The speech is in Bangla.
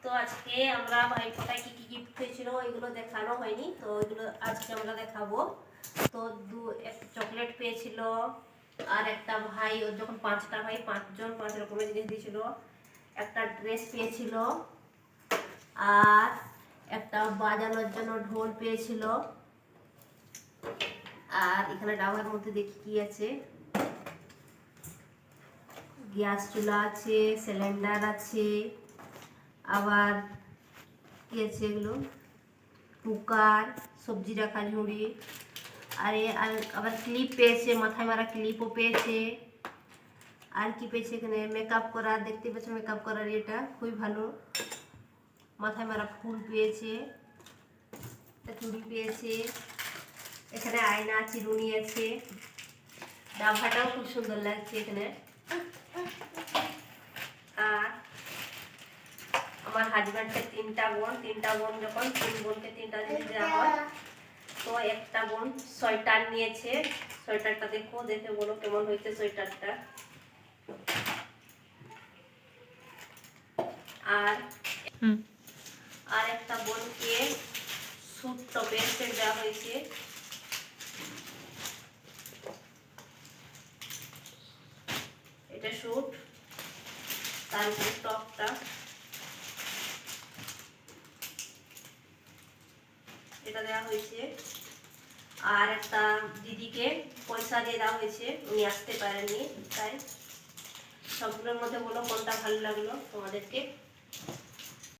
তো আজকে আমরা ভাইফোঁটায় কি কি গিফট পেয়েছিল এগুলো দেখানো হয়নি, তো এগুলো আজকে আমরা দেখাবো। তো একটা চকলেট পেয়েছিল, আর একটা ভাই ওর যখন 5টা ভাই 5জন 5 রকমের জিনিস দিয়েছিল। একটা ড্রেস পেয়েছিল, আর একটা বাজানোর জন্য ঢোল পেয়েছিল। আর এখানে ডাবের মধ্যে দেখি কি আছে, গ্যাস চুলা আছে, সিলিন্ডার আছে, আবার কি আছে এগুলো, কুকার, সবজি রাখা ঝুড়ি, আর আবার ক্লিপ পেয়েছে, মাথায় মারা ক্লিপও পেয়েছে। আর কি পেয়েছে এখানে, মেকআপ করার, দেখতে পেয়েছে মেকআপ করার, এটা খুবই ভালো। মাথায় মারা ফুল পেয়েছে, চুড়ি পেয়েছে, এখানে আয়না, চিরুনি আছে, ডাভাটাও খুব সুন্দর লাগছে এখানে। আর আমার হাজব্যান্ডের 3টা বোন, যখন 3 বোনকে 3টা জিনিস দেওয়া হয়, তো একটা বোন সোয়েটার নিয়েছে। সোয়েটারটা দেখে বলো কেমন হয়েছে সোয়েটারটা। আর একটা বোনকে স্যুট টপের সেট দেওয়া হয়েছে। এটা স্যুট, তার উপর টপটা, এটা দেওয়া হয়েছে। আর একটা দিদিকে পয়সা দিয়ে দেওয়া হয়েছে, উনি আসতে পারেননি, তাই সবগুলোর মধ্যে বলো কোনটা ভালো লাগলো তোমাদেরকে।